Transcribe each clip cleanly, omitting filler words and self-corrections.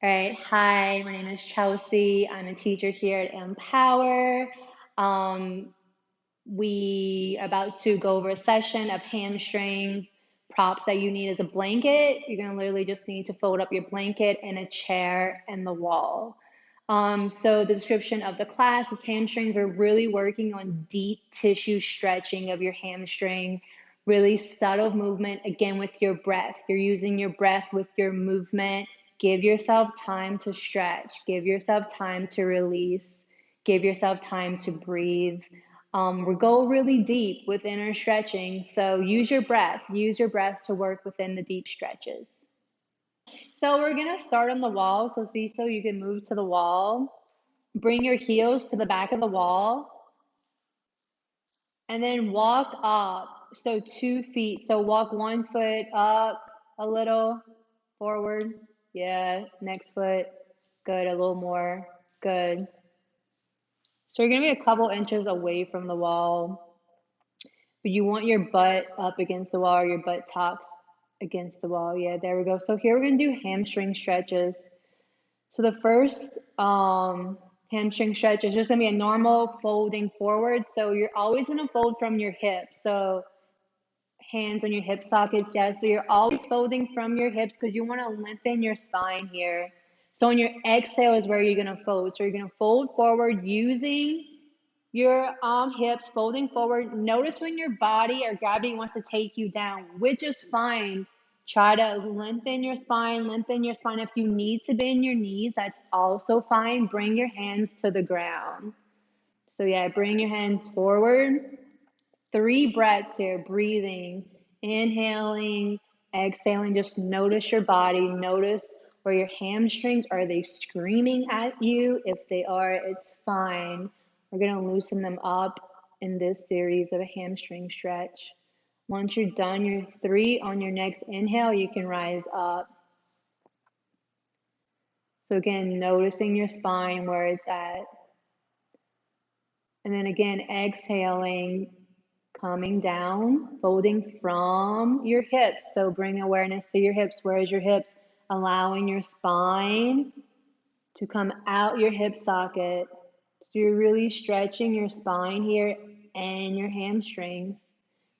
All right. Hi, my name is Chelsea. I'm a teacher here at Empower. Um, we about to go over a session of hamstrings, props that you need as a blanket. You're gonna literally just need to fold up your blanket and a chair and the wall. So the description of the class is hamstrings. We're really working on deep tissue stretching of your hamstring, really subtle movement again with your breath. You're using your breath with your movement. Give yourself time to stretch. Give yourself time to release. Give yourself time to breathe. We go really deep within our stretching. So use your breath. Use your breath to work within the deep stretches. So we're gonna start on the wall. So see, so you can move to the wall. Bring your heels to the back of the wall and then walk up. So 2 feet. So walk 1 foot up a little forward. Yeah, next foot. Good, a little more. Good. So you're gonna be a couple inches away from the wall, but you want your butt up against the wall or your butt tops against the wall. Yeah, there we go. So here we're gonna do hamstring stretches. So the first hamstring stretch is just gonna be a normal folding forward. So you're always gonna fold from your hips. So hands on your hip sockets, yeah. So you're always folding from your hips because you want to lengthen your spine here. So on your exhale is where you're gonna fold. So you're gonna fold forward using your hips, folding forward. Notice when your body or gravity wants to take you down, which is fine. Try to lengthen your spine, lengthen your spine. If you need to bend your knees, that's also fine. Bring your hands to the ground. So yeah, bring your hands forward. 3 breaths here, breathing, inhaling, exhaling. Just notice your body. Notice where your hamstrings are. They screaming at you? If they are, it's fine. We're going to loosen them up in this series of a hamstring stretch. Once you're done your 3 on your next inhale, you can rise up. So again, noticing your spine where it's at. And then again, exhaling, coming down, folding from your hips. So bring awareness to your hips. Where's your hips? Allowing your spine to come out your hip socket. So you're really stretching your spine here and your hamstrings.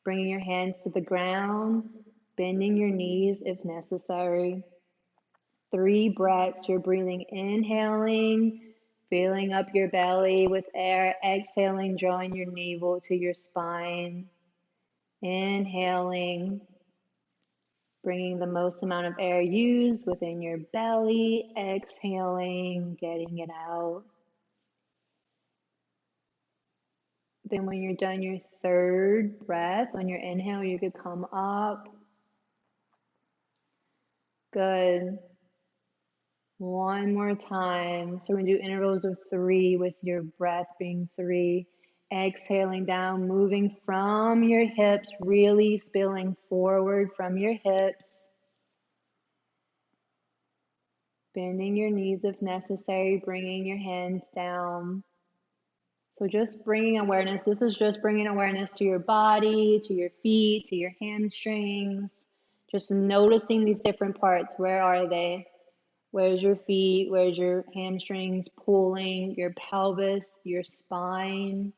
Bringing your hands to the ground, bending your knees if necessary. 3 breaths. You're breathing, inhaling, filling up your belly with air, exhaling, drawing your navel to your spine. Inhaling, bringing the most amount of air used within your belly. Exhaling, getting it out. Then when you're done your 3rd breath, on your inhale, you could come up. Good. One more time. So we're going to do intervals of 3 with your breath being 3. Exhaling down, moving from your hips, really spilling forward from your hips. Bending your knees if necessary, bringing your hands down. So just bringing awareness. This is just bringing awareness to your body, to your feet, to your hamstrings. Just noticing these different parts. Where are they? Where's your feet? Where's your hamstrings pulling? Your pelvis, your spine.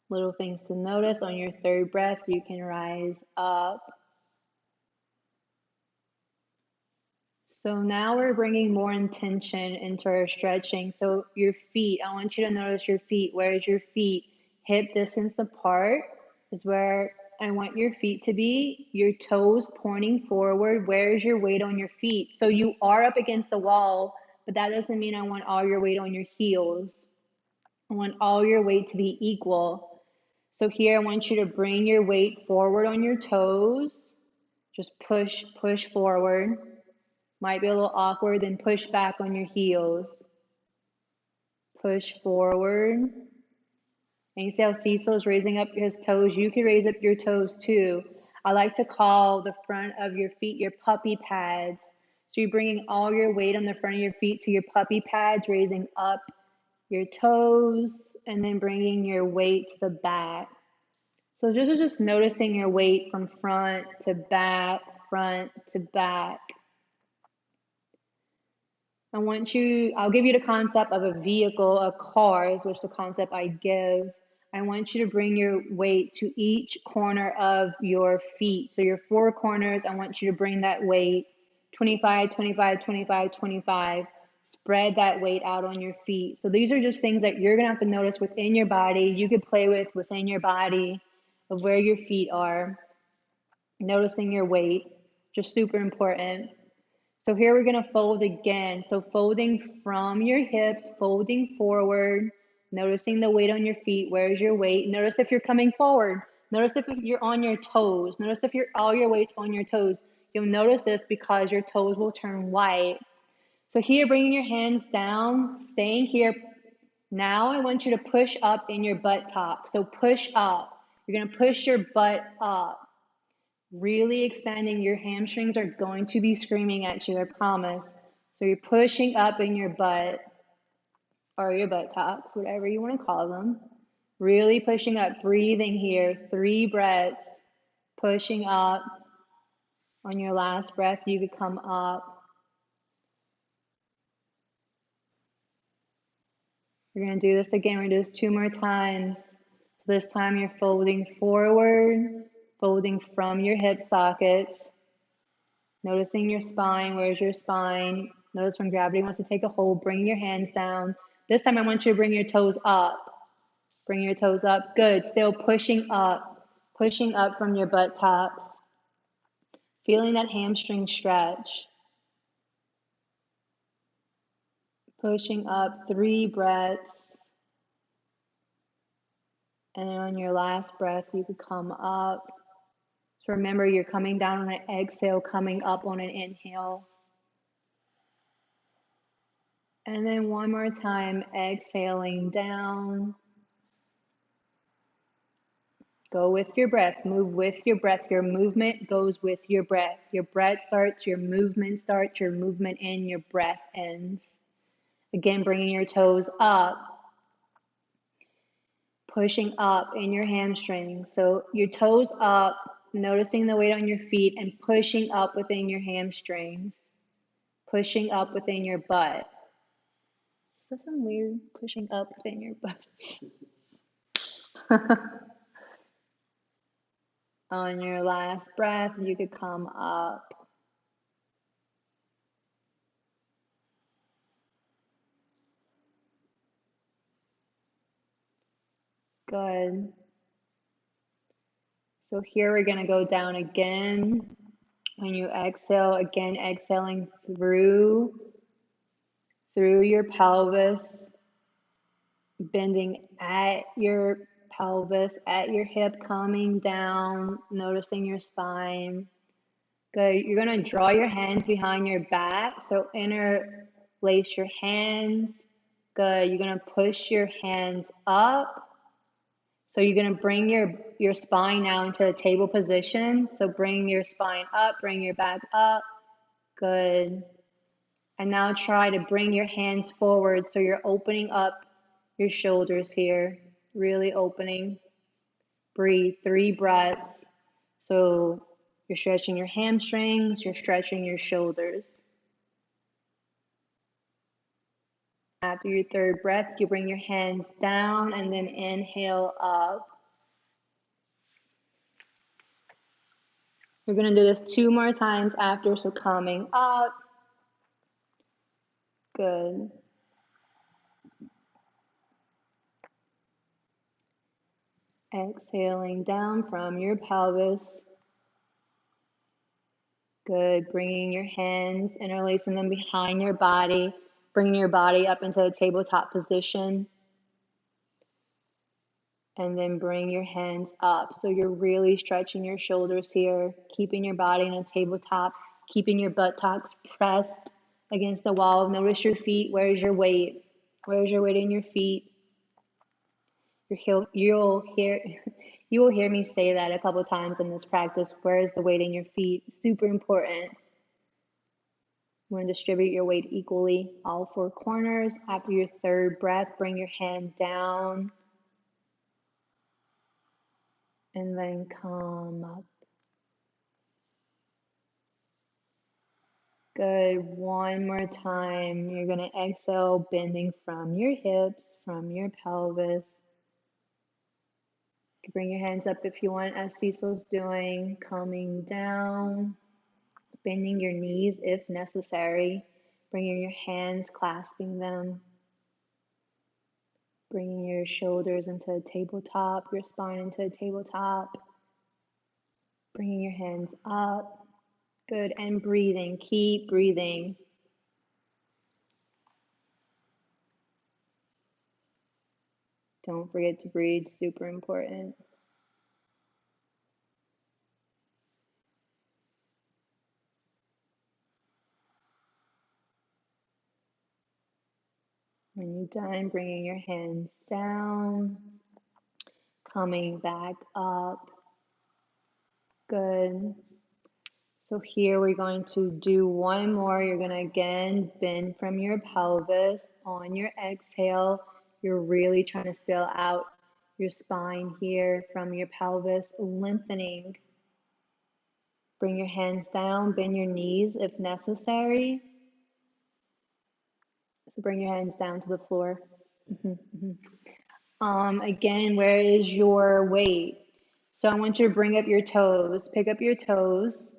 Little things to notice. On your 3rd breath, you can rise up. So now we're bringing more intention into our stretching. So your feet, I want you to notice your feet. Where's your feet? Hip distance apart is where I want your feet to be. Your toes pointing forward. Where's your weight on your feet? So you are up against the wall, but that doesn't mean I want all your weight on your heels. I want all your weight to be equal. So here I want you to bring your weight forward on your toes. Just push forward. Might be a little awkward, then push back on your heels. Push forward. And you see how Cecil's raising up his toes? You can raise up your toes too. I like to call the front of your feet your puppy pads. So you're bringing all your weight on the front of your feet to your puppy pads, raising up your toes, and then bringing your weight to the back. So this is just noticing your weight from front to back, front to back. I'll give you the concept of a vehicle, a car is which the concept I give. I want you to bring your weight to each corner of your feet. So your four corners, I want you to bring that weight 25, 25, 25, 25. Spread that weight out on your feet. So these are just things that you're going to have to notice within your body. You could play with within your body of where your feet are. Noticing your weight, just super important. So here we're going to fold again. So folding from your hips, folding forward, noticing the weight on your feet. Where's your weight? Notice if you're coming forward. Notice if you're on your toes. Notice if all your weight's on your toes. You'll notice this because your toes will turn white. So here, bringing your hands down, staying here. Now I want you to push up in your butt top. So push up. You're going to push your butt up. Really extending. Your hamstrings are going to be screaming at you, I promise. So you're pushing up in your butt or your buttocks, whatever you want to call them. Really pushing up, breathing here. 3 breaths, pushing up. On your last breath, you could come up. We're going to do this again. We're going to do this 2 more times. So this time you're folding forward, folding from your hip sockets. Noticing your spine. Where's your spine? Notice when gravity wants to take a hold, bring your hands down. This time I want you to bring your toes up. Bring your toes up. Good. Still pushing up from your butt tops. Feeling that hamstring stretch. Pushing up, 3 breaths. And then on your last breath, you could come up. So remember, you're coming down on an exhale, coming up on an inhale. And then one more time, exhaling down. Go with your breath, move with your breath. Your movement goes with your breath. Your breath starts, your movement starts, your movement in, your breath ends. Again, bringing your toes up, pushing up in your hamstrings. So your toes up, noticing the weight on your feet and pushing up within your hamstrings, pushing up within your butt. Is that some weird pushing up within your butt? On your last breath, you could come up. Good. So here we're going to go down again. When you exhale, again, exhaling through your pelvis, bending at your pelvis, at your hip, coming down, noticing your spine. Good. You're going to draw your hands behind your back. So interlace your hands. Good. You're going to push your hands up. So you're going to bring your spine now into a table position. So bring your spine up, bring your back up. Good. And now try to bring your hands forward so you're opening up your shoulders here. Really opening. Breathe. 3 breaths. So you're stretching your hamstrings, you're stretching your shoulders. After your 3rd breath, you bring your hands down and then inhale up. We're going to do this 2 more times after, so coming up. Good. Exhaling down from your pelvis. Good. Bringing your hands, interlacing them behind your body, bringing your body up into a tabletop position. And then bring your hands up. So you're really stretching your shoulders here, keeping your body in a tabletop, keeping your buttocks pressed against the wall. Notice your feet. Where's your weight? Where's your weight in your feet? You'll hear me say that a couple times in this practice. Where is the weight in your feet? Super important. You want to distribute your weight equally, all 4 corners. After your 3rd breath, bring your hand down. And then come up. Good. One more time. You're going to exhale, bending from your hips, from your pelvis. You can bring your hands up if you want, as Cecil's doing, coming down, bending your knees if necessary, bringing your hands, clasping them, bringing your shoulders into a tabletop, your spine into a tabletop, bringing your hands up. Good. And breathing. Keep breathing. Don't forget to breathe. Super important. When you're done, bringing your hands down, coming back up. Good. So here we're going to do one more. You're going to again bend from your pelvis. On your exhale, you're really trying to spill out your spine here from your pelvis, lengthening. Bring your hands down, bend your knees if necessary. So bring your hands down to the floor. Again, where is your weight? So I want you to bring up your toes. Pick up your toes.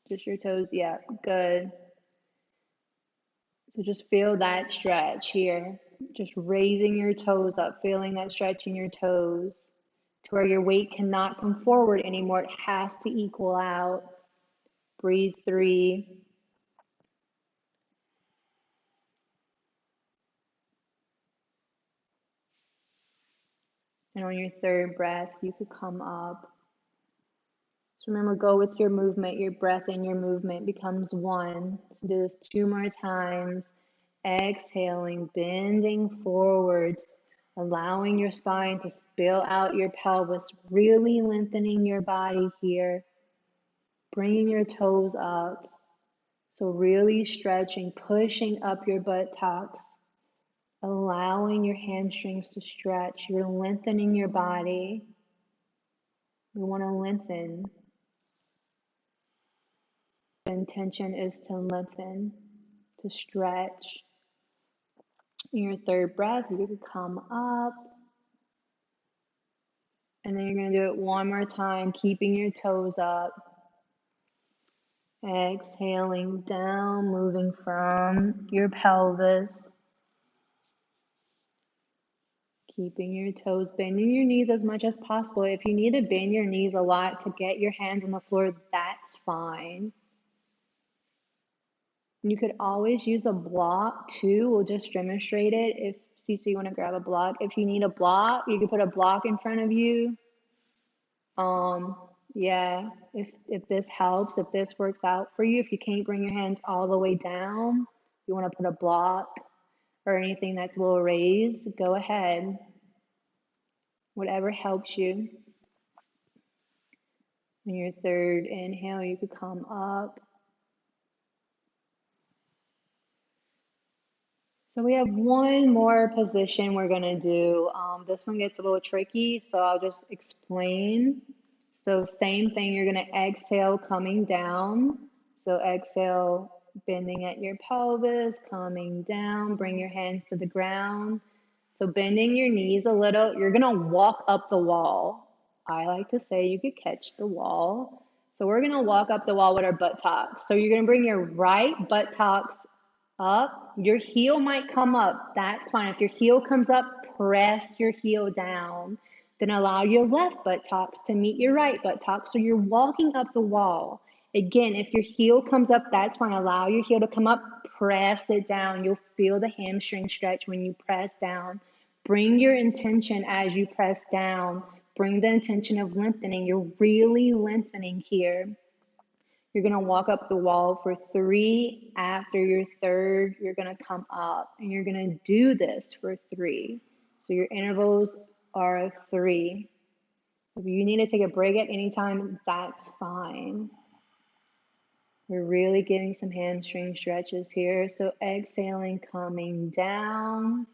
Just your toes. Yeah, good. So just feel that stretch here. Just raising your toes up, feeling that stretch in your toes to where your weight cannot come forward anymore. It has to equal out. Breathe 3. And on your third breath, you could come up. So remember, go with your movement. Your breath and your movement becomes one. So do this 2 more times. Exhaling, bending forwards, allowing your spine to spill out your pelvis, really lengthening your body here, bringing your toes up. So really stretching, pushing up your buttocks, allowing your hamstrings to stretch. You're lengthening your body. We want to lengthen. The intention is to lengthen, to stretch. In your third breath, you can come up. And then you're going to do it one more time, keeping your toes up. Exhaling down, moving from your pelvis. Keeping your toes, bending your knees as much as possible. If you need to bend your knees a lot to get your hands on the floor, that's fine. You could always use a block too. We'll just demonstrate it. If Cece, you want to grab a block. If you need a block, you can put a block in front of you. Yeah, if this helps, if this works out for you, if you can't bring your hands all the way down, you want to put a block or anything that's a little raised, go ahead. Whatever helps you. In your third inhale, you could come up. So we have one more position we're going to do. This one gets a little tricky, so I'll just explain. So same thing, you're going to exhale coming down. So exhale, bending at your pelvis, coming down, bring your hands to the ground. So bending your knees a little, you're going to walk up the wall. I like to say you could catch the wall. So we're going to walk up the wall with our buttocks. So you're going to bring your right buttocks up. Your heel might come up. That's fine. If your heel comes up, press your heel down. Then allow your left buttocks to meet your right buttocks. So you're walking up the wall. Again, if your heel comes up, that's fine. Allow your heel to come up, press it down. You'll feel the hamstring stretch when you press down. Bring your intention as you press down. Bring the intention of lengthening. You're really lengthening here. You're going to walk up the wall for 3. After your third, you're going to come up. And you're going to do this for 3. So your intervals are 3. If you need to take a break at any time, that's fine. We're really getting some hamstring stretches here. So exhaling, coming down,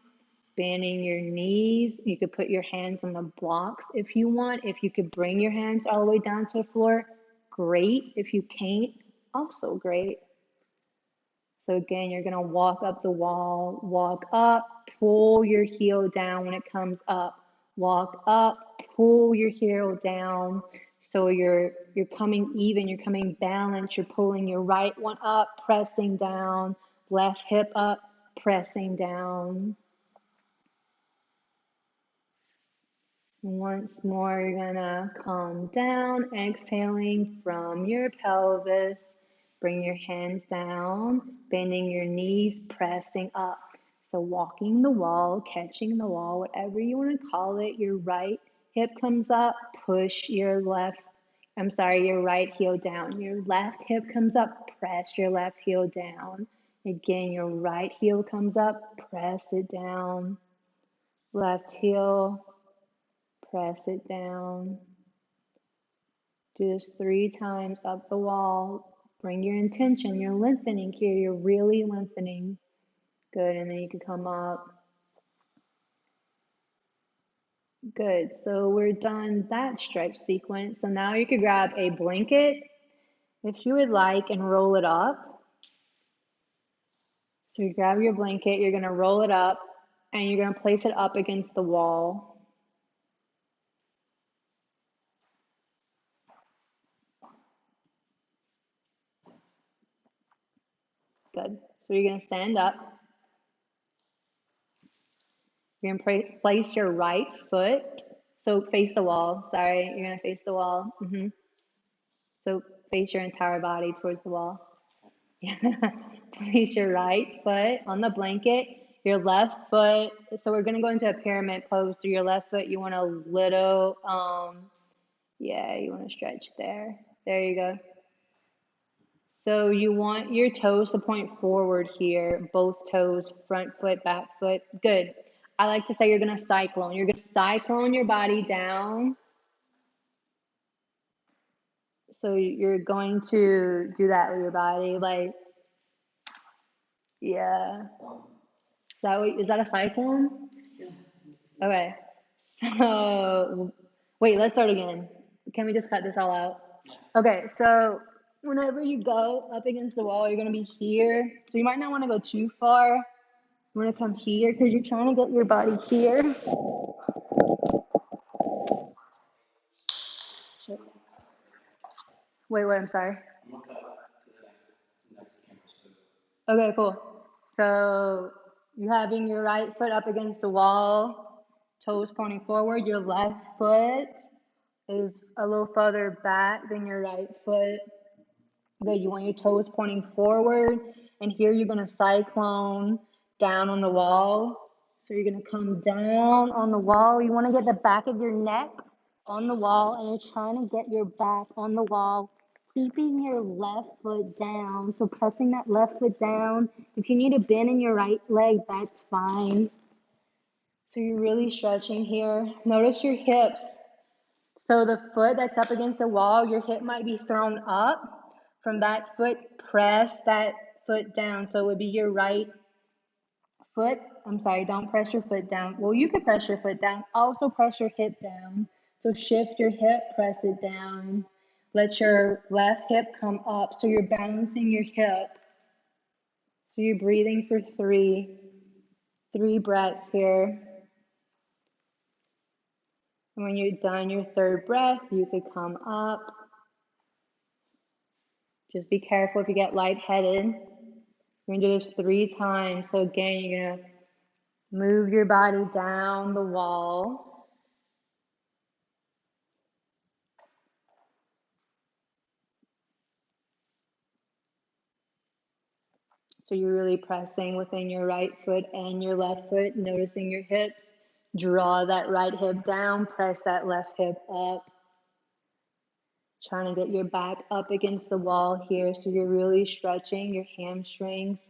bending your knees. You could put your hands on the blocks if you want. If you could bring your hands all the way down to the floor, great. If you can't, also great. So again, you're gonna walk up the wall, walk up, pull your heel down when it comes up. Walk up, pull your heel down. So you're coming even, you're coming balanced, you're pulling your right one up, pressing down, left hip up, pressing down. Once more, you're gonna calm down, exhaling from your pelvis. Bring your hands down, bending your knees, pressing up. So walking the wall, catching the wall, whatever you want to call it. Your right hip comes up, push your your right heel down. Your left hip comes up, press your left heel down. Again, your right heel comes up, press it down. Left heel, press it down. Do this 3 times up the wall. Bring your intention. You're lengthening here. You're really lengthening. Good. And then you can come up. Good. So we're done that stretch sequence. So now you could grab a blanket if you would like and roll it up. So you grab your blanket. You're going to roll it up and you're going to place it up against the wall. Good. So you're going to stand up. You're going to place your right foot. So face the wall. Sorry, you're going to face the wall. So face your entire body towards the wall. Place your right foot on the blanket. Your left foot. So we're going to go into a pyramid pose. So your left foot, you want a little, you want to stretch there. There you go. So you want your toes to point forward here, both toes, front foot, back foot. Good. I like to say you're going to cyclone. You're going to cyclone your body down. So you're going to do that with your body, like, yeah. Is that a cyclone? Okay. So wait, let's start again. Can we just cut this all out? Okay, so whenever you go up against the wall, you're gonna be here. So you might not want to go too far. You want to come here because you're trying to get your body here. Wait, what? I'm sorry. Okay, cool. So you having your right foot up against the wall, toes pointing forward. Your left foot is a little further back than your right foot. Good. You want your toes pointing forward. And here you're going to cyclone down on the wall. So you're going to come down on the wall. You want to get the back of your neck on the wall, and you're trying to get your back on the wall, keeping your left foot down. So pressing that left foot down. If you need a bend in your right leg, that's fine. So you're really stretching here. Notice your hips. So the foot that's up against the wall, your hip might be thrown up. From that foot, press that foot down. So it would be your right foot. I'm sorry, don't press your foot down. Well, you could press your foot down. Also press your hip down. So shift your hip, press it down. Let your left hip come up. So you're balancing your hip. So you're breathing for three breaths here. And when you're done your third breath, you could come up. Just be careful if you get lightheaded. You're going to do this 3 times. So again, you're going to move your body down the wall. So you're really pressing within your right foot and your left foot, noticing your hips. Draw that right hip down, press that left hip up. Trying to get your back up against the wall here. So you're really stretching your hamstrings.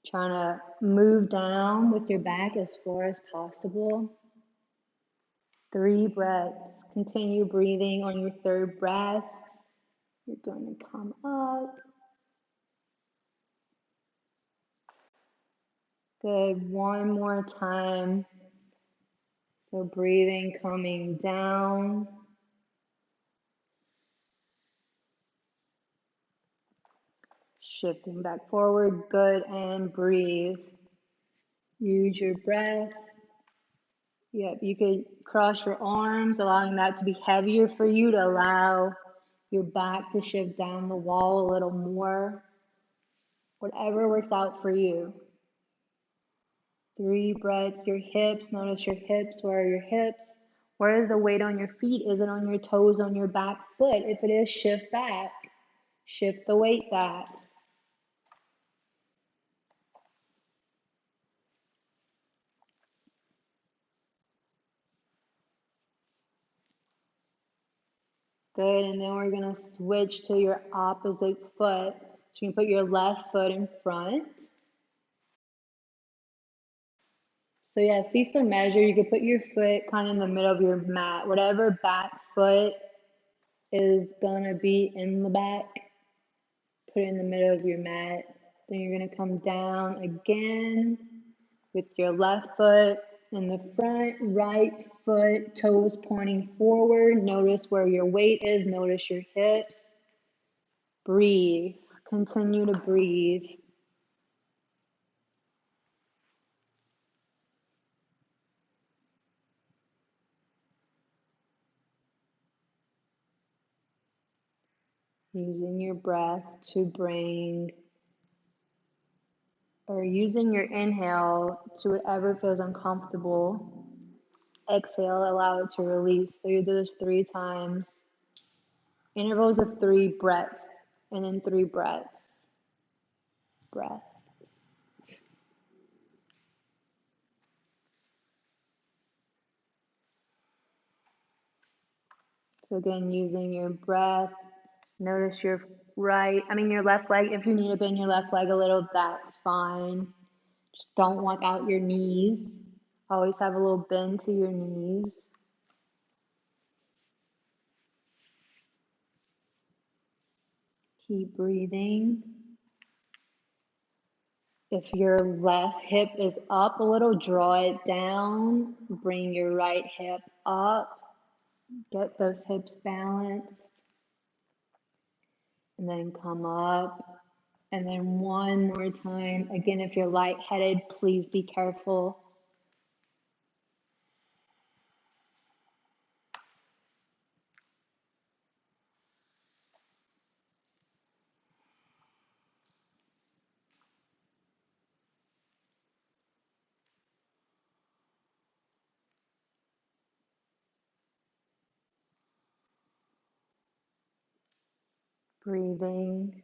Trying to move down with your back as far as possible. 3 breaths. Continue breathing on your third breath. You're going to come up. Good. One more time. So breathing, coming down. Shifting back forward, good, and breathe. Use your breath. Yep, you could cross your arms, allowing that to be heavier for you to allow your back to shift down the wall a little more. Whatever works out for you. 3 breaths, your hips, notice your hips. Where are your hips? Where is the weight on your feet? Is it on your toes, on your back foot? If it is, shift back. Shift the weight back. Good, and then we're gonna switch to your opposite foot. So you can put your left foot in front. So yeah, see some measure. You could put your foot kind of in the middle of your mat. Whatever back foot is gonna be in the back, put it in the middle of your mat. Then you're gonna come down again with your left foot in the front, right foot, toes pointing forward. Notice where your weight is, notice your hips. Breathe, continue to breathe. Using your breath to bring, or using your inhale to whatever feels uncomfortable. Exhale, allow it to release. So you do this 3 times. Intervals of 3 breaths, and then 3 breaths. Breath. So again, using your breath, notice your your left leg. If you need to bend your left leg a little, that's fine. Just don't walk out your knees. Always have a little bend to your knees. Keep breathing. If your left hip is up a little, draw it down. Bring your right hip up. Get those hips balanced. And then come up. And then one more time. Again, if you're lightheaded, please be careful. Breathing.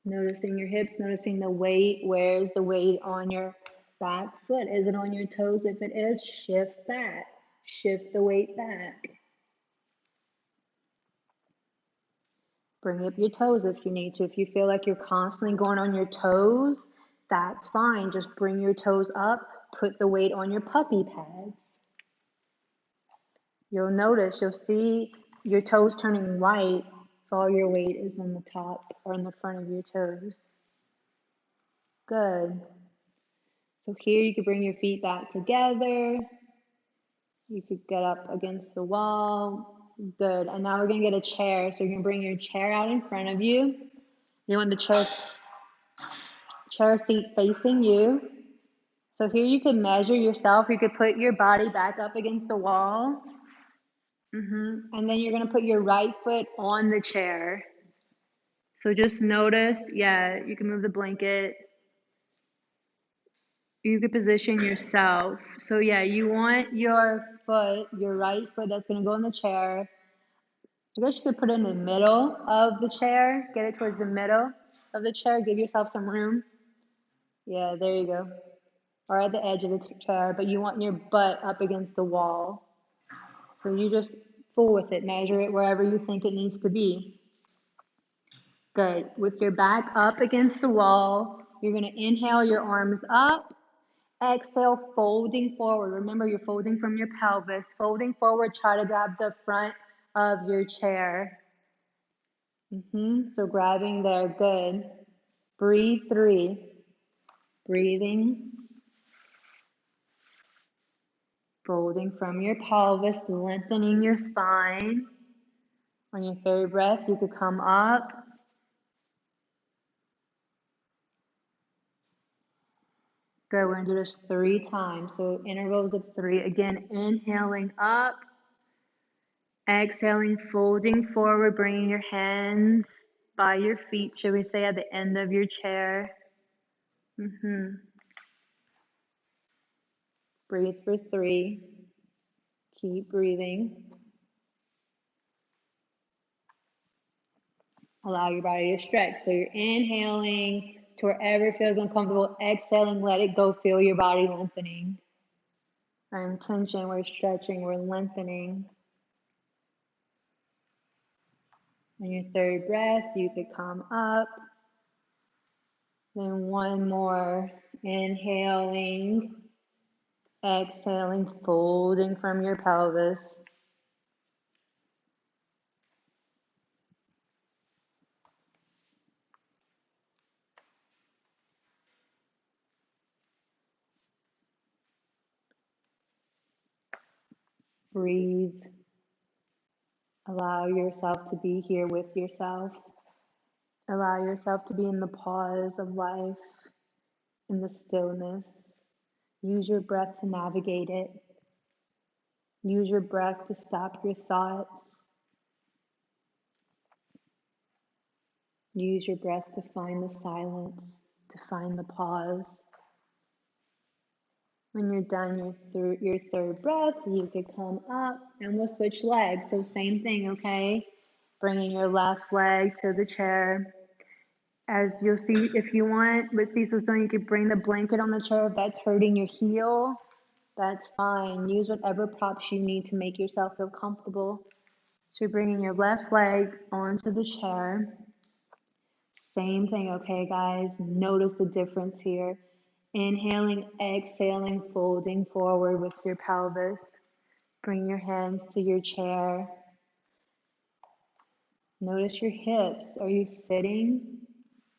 Noticing your hips, noticing the weight. Where's the weight on your back foot? Is it on your toes? If it is, shift back. Shift the weight back. Bring up your toes if you need to. If you feel like you're constantly going on your toes, that's fine. Just bring your toes up. Put the weight on your puppy pads. You'll see your toes turning white if all your weight is on the top or in the front of your toes. Good. So here you could bring your feet back together. You could get up against the wall. Good. And now we're going to get a chair. So you're going to bring your chair out in front of you. You want the chair seat facing you. So here you can measure yourself. You could put your body back up against the wall. And then you're going to put your right foot on the chair. So just notice, yeah, you can move the blanket. You could position yourself. So yeah, you want your foot, your right foot that's going to go in the chair. I guess you could put it in the middle of the chair. Get it towards the middle of the chair. Give yourself some room. Yeah, there you go. Or at the edge of the chair, but you want your butt up against the wall. So you just fool with it. Measure it wherever you think it needs to be. Good. With your back up against the wall, you're going to inhale your arms up. Exhale, folding forward. Remember, you're folding from your pelvis. Folding forward, try to grab the front of your chair. So grabbing there, good. Breathe 3. Breathing. Folding from your pelvis, lengthening your spine. On your 3rd breath, you could come up. Good, we're gonna do this 3 times. So intervals of 3. Again, inhaling up, exhaling, folding forward, bringing your hands by your feet, should we say, at the end of your chair. Breathe for 3. Keep breathing. Allow your body to stretch. So you're inhaling to wherever feels uncomfortable. Exhaling, let it go. Feel your body lengthening. Our intention, we're stretching, we're lengthening. On your third breath, you could come up. Then one more. Inhaling, exhaling, folding from your pelvis. Breathe. Allow yourself to be here with yourself. Allow yourself to be in the pause of life, in the stillness. Use your breath to navigate it. Use your breath to stop your thoughts. Use your breath to find the silence, to find the pause. When you're done your third breath, you could come up and we'll switch legs. So same thing, okay? Bringing your left leg to the chair. As you'll see, if you want, what Cecil's doing, you could bring the blanket on the chair. If that's hurting your heel, that's fine. Use whatever props you need to make yourself feel comfortable. So you're bringing your left leg onto the chair. Same thing, okay, guys? Notice the difference here. Inhaling, exhaling, folding forward with your pelvis. Bring your hands to your chair. Notice your hips. Are you sitting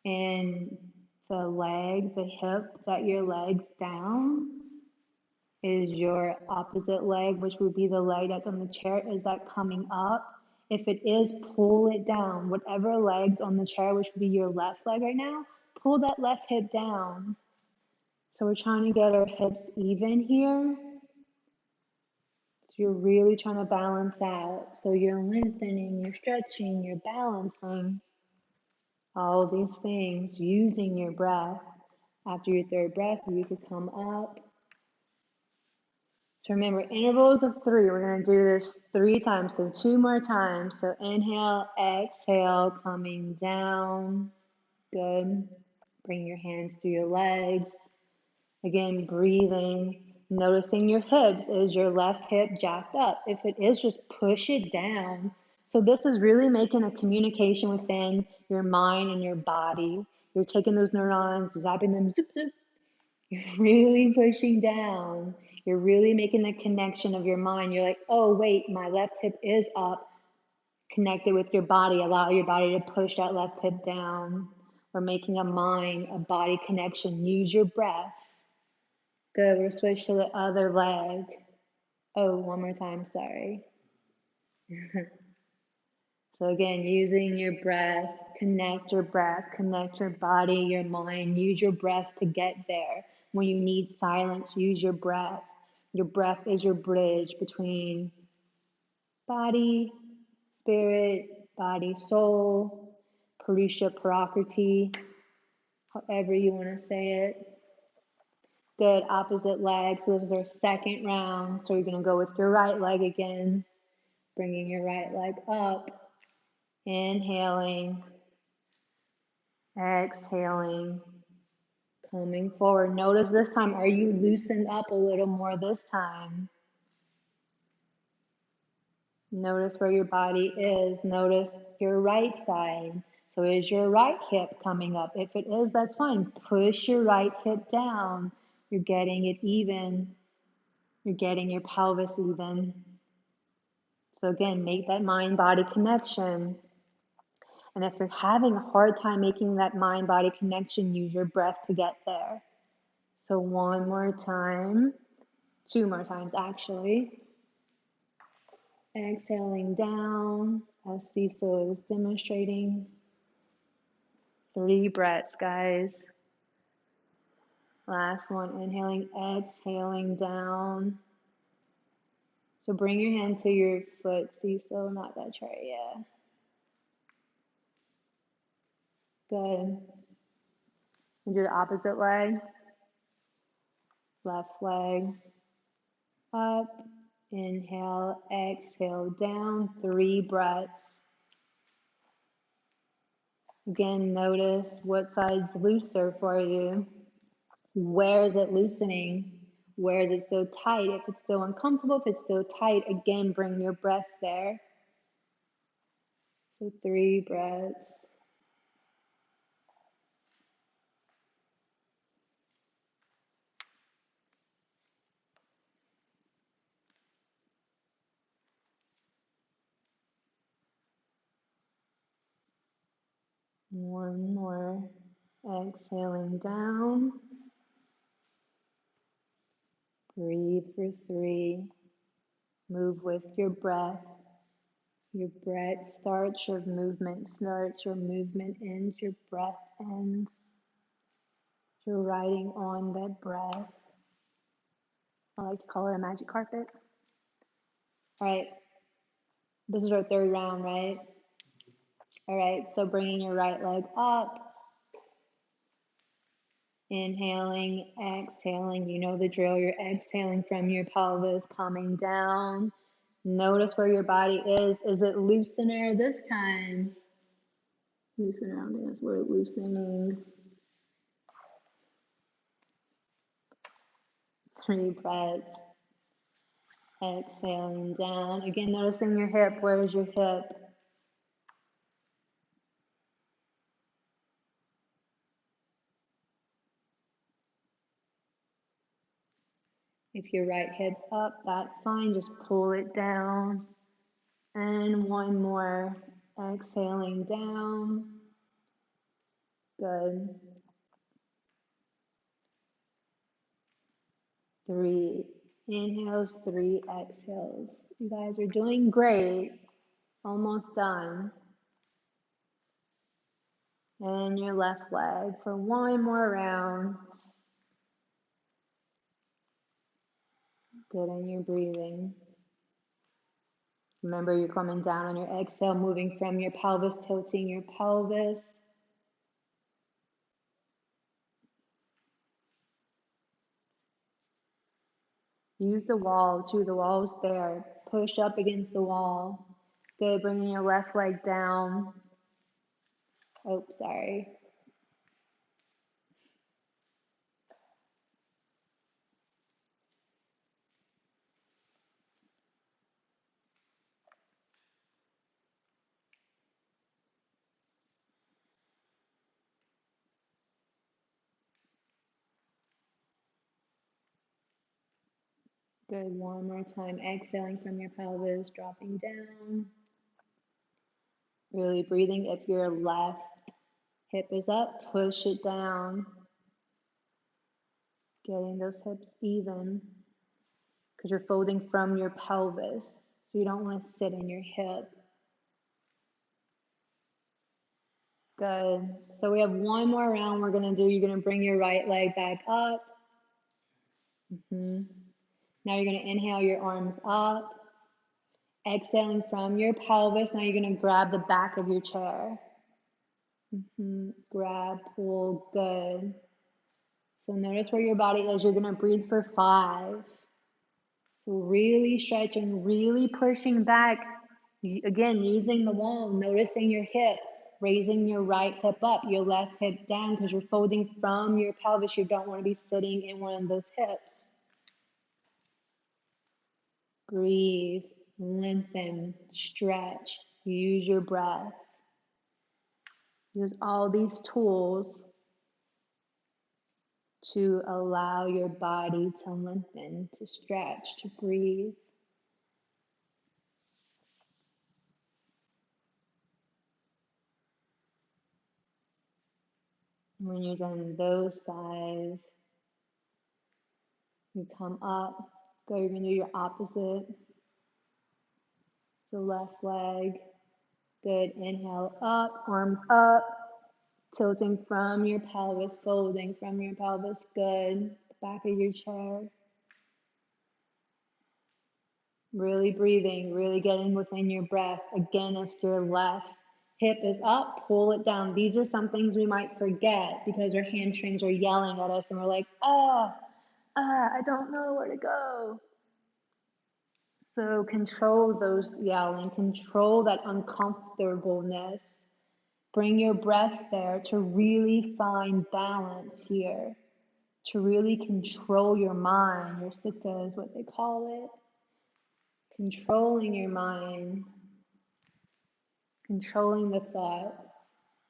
in the hip that your leg's down? Is your opposite leg, which would be the leg that's on the chair, is that coming up? If it is, pull it down. Whatever leg's on the chair, which would be your left leg right now, pull that left hip down. So we're trying to get our hips even here. So you're really trying to balance out. So you're lengthening, you're stretching, you're balancing. All these things using your breath. After your third breath, you could come up. So remember, intervals of 3. We're going to do this 3 times, so 2 more times. So inhale, exhale, coming down. Good. Bring your hands to your legs. Again, breathing. Noticing your hips. Is your left hip jacked up? If it is, just push it down. So this is really making a communication within your mind and your body. You're taking those neurons, zapping them, zoop, zoop. You're really pushing down. You're really making the connection of your mind. You're like, oh, wait, my left hip is up. Connect it with your body. Allow your body to push that left hip down. We're making a body connection. Use your breath. Good. We'll switch to the other leg. Oh, one more time. Sorry. So again, using your breath, connect your body, your mind. Use your breath to get there. When you need silence, use your breath. Your breath is your bridge between body, spirit, body, soul, Purusha, Prakriti, however you want to say it. Good, opposite leg. So this is our second round. So you're going to go with your right leg again, bringing your right leg up, inhaling, exhaling, coming forward. Notice this time, are you loosened up a little more this time? Notice where your body is. Notice your right side. So is your right hip coming up? If it is, that's fine. Push your right hip down. You're getting it even. You're getting your pelvis even. So again, make that mind-body connection. And if you're having a hard time making that mind-body connection, use your breath to get there. So one more time, 2 more times actually. Exhaling down as Cecil is demonstrating. 3 breaths, guys. Last one, inhaling, exhaling down. So bring your hand to your foot. See, so not that chart, yeah. Good. And do the opposite leg. Left leg up. Inhale, exhale down. 3 breaths. Again, notice what side's looser for you. Where is it loosening? Where is it so tight? If it's so uncomfortable, if it's so tight, again, bring your breath there. So 3 breaths. One more. Exhaling down. Breathe for 3. Move with your breath. Your breath starts, your movement starts, your movement ends, your breath ends. You're riding on that breath. I like to call it a magic carpet. All right, this is our 3rd round, right? All right, so bringing your right leg up. Inhaling, exhaling, you know the drill. You're exhaling from your pelvis, coming down. Notice where your body is. Is it loosener this time? Loosener, I think that's where loosening. 3 breaths. Exhaling down. Again, noticing your hip. Where is your hip? If your right hip's up, that's fine. Just pull it down. And one more. Exhaling down. Good. 3 inhales, 3 exhales. You guys are doing great. Almost done. And your left leg for one more round. Good, and you're breathing. Remember, you're coming down on your exhale, moving from your pelvis, tilting your pelvis. Use the wall too. The wall's there. Push up against the wall. Good, bringing your left leg down. Oh, sorry. Good, one more time. Exhaling from your pelvis, dropping down. Really breathing. If your left hip is up, push it down. Getting those hips even because you're folding from your pelvis. So you don't want to sit in your hip. Good. So we have one more round we're going to do. You're going to bring your right leg back up. Now you're going to inhale your arms up. Exhaling from your pelvis. Now you're going to grab the back of your chair. Grab, pull, good. So notice where your body is. You're going to breathe for 5. So really stretching, really pushing back. Again, using the wall, noticing your hip, raising your right hip up, your left hip down because you're folding from your pelvis. You don't want to be sitting in one of those hips. Breathe, lengthen, stretch, use your breath. Use all these tools to allow your body to lengthen, to stretch, to breathe. When you're done those 5, you come up, go, you're going to do your opposite. So left leg, good, inhale up, arms up, Tilting from your pelvis, folding from your pelvis. Good. Back of your chair. Really breathing, really getting within your breath. Again, if your left hip is up, pull it down. These are some things we might forget because our hamstrings are yelling at us and we're like, I don't know where to go. So control those yelling, control that uncomfortableness. Bring your breath there to really find balance here, to really control your mind. Your sutta is what they call it. Controlling your mind, controlling the thoughts.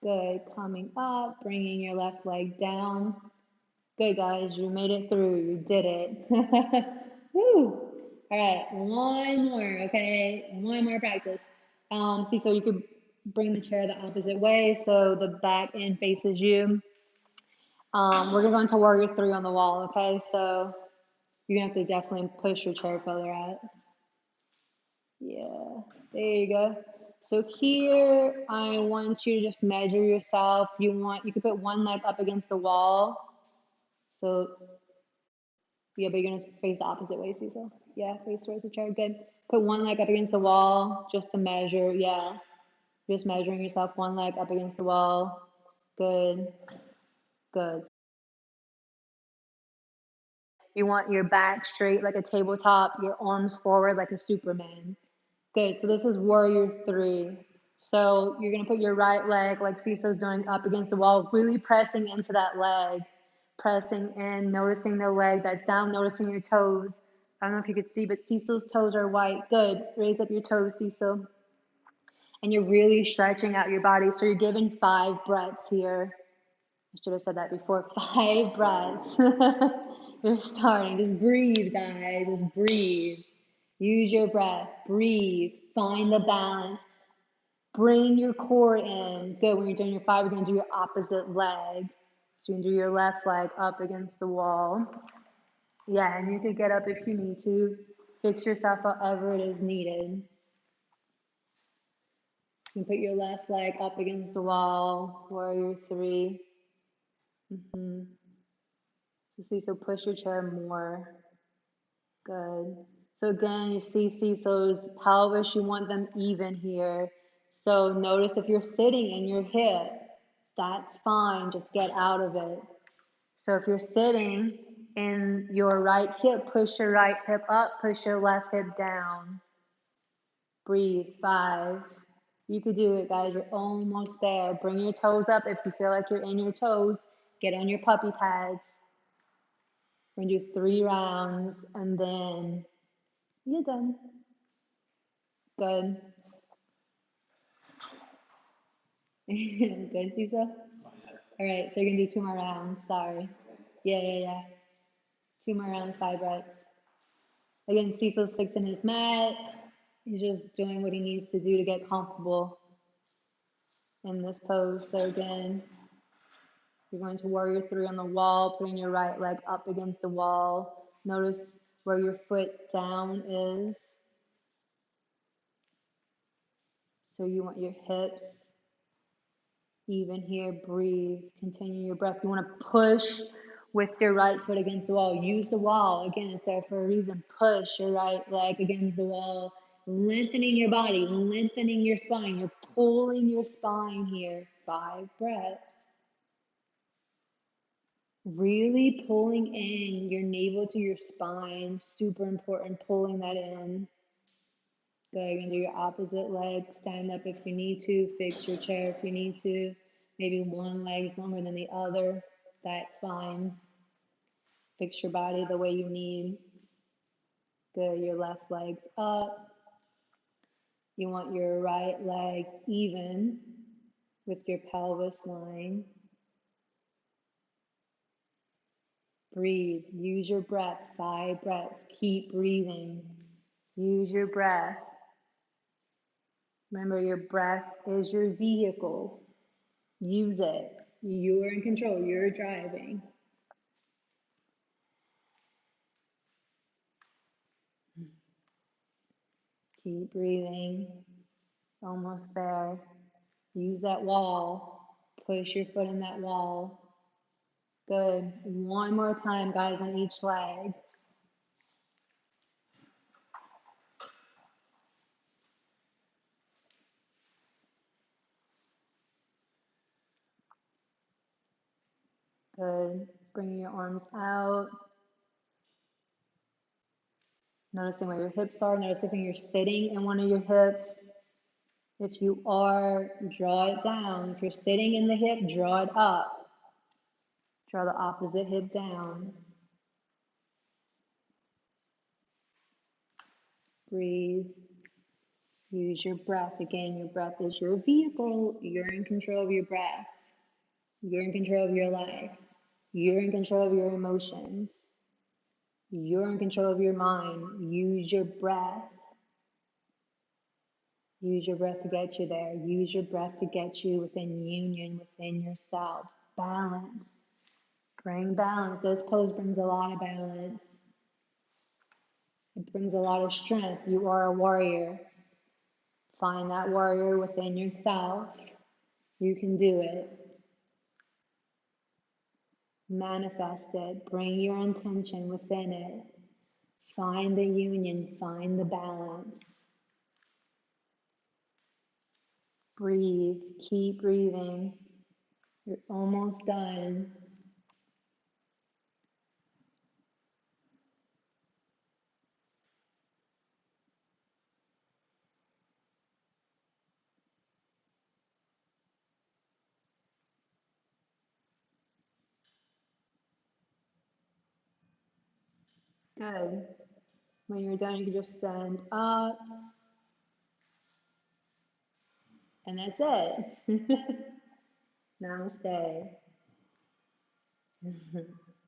Good. Coming up, bringing your left leg down. Good, guys. You made it through. You did it. Woo. All right. One more. Okay. One more practice. See, so you could bring the chair the opposite way so the back end faces you. We're going to go into warrior three on the wall. Okay. So you're going to have to definitely push your chair further out. Yeah, there you go. So here, I want you to just measure yourself. You can put one leg up against the wall. So, yeah, but you're gonna face the opposite way, Cecil. Yeah, face towards the chair. Good. Put one leg up against the wall just to measure. Yeah, just measuring yourself. One leg up against the wall. Good. Good. You want your back straight like a tabletop, your arms forward like a Superman. Good. So this is warrior three. So you're going to put your right leg, like Cecil's doing, up against the wall, really pressing into that leg, pressing in, noticing the leg that's down, noticing your toes. I don't know if you could see, but Cecil's toes are white. Good. Raise up your toes, Cecil. And you're really stretching out your body. So you're giving 5 breaths here. I should have said that before. 5 breaths. You're starting. Just breathe, guys. Just breathe. Use your breath. Breathe. Find the balance. Bring your core in. Good. When you're doing your 5, you're going to do your opposite leg. So you're going to do your left leg up against the wall. Yeah, and you could get up if you need to. Fix yourself however it is needed. You can put your left leg up against the wall. Warrior 3. So push your chair more. Good. So again, you see Cecil's pelvis, you want them even here. So notice if you're sitting in your hip, that's fine, just get out of it. So if you're sitting in your right hip, push your right hip up, push your left hip down. Breathe, 5. You could do it, guys, you're almost there. Bring your toes up if you feel like you're in your toes. Get on your puppy pads. We're gonna do 3 rounds and then you're done. Good. Good, Cecil? All right, so you're gonna do 2 more rounds. Sorry. Yeah. 2 more rounds, 5 reps. Again, Cecil's fixing his mat. He's just doing what he needs to do to get comfortable in this pose. So again, you're going to warrior 3 on the wall, putting your right leg up against the wall. Notice where your foot down is. So you want your hips even here. Breathe. Continue your breath. You want to push with your right foot against the wall. Use the wall. Again, it's there for a reason. Push your right leg against the wall. Lengthening your body, lengthening your spine. You're pulling your spine here. 5 breaths. Really pulling in your navel to your spine. Super important, pulling that in. Good. You're going to do your opposite leg. Stand up if you need to. Fix your chair if you need to. Maybe one leg is longer than the other. That's fine. Fix your body the way you need. Good. Your left leg's up. You want your right leg even with your pelvis line. Breathe. Use your breath. 5 breaths. Keep breathing. Use your breath. Remember, your breath is your vehicle. Use it. You are in control. You're driving. Keep breathing. Almost there. Use that wall. Push your foot in that wall. Good. One more time, guys, on each leg. Good. Bring your arms out. Noticing where your hips are. Notice if you're sitting in one of your hips. If you are, draw it down. If you're sitting in the hip, draw it up. Draw the opposite hip down. Breathe. Use your breath. Again, your breath is your vehicle. You're in control of your breath. You're in control of your life. You're in control of your emotions. You're in control of your mind. Use your breath. Use your breath to get you there. Use your breath to get you within union within yourself. Balance. Bring balance. This pose brings a lot of balance. It brings a lot of strength. You are a warrior. Find that warrior within yourself. You can do it. Manifest it. Bring your intention within it. Find the union. Find the balance. Breathe. Keep breathing. You're almost done. Good. When you're done, you can just stand up, and that's it. Namaste.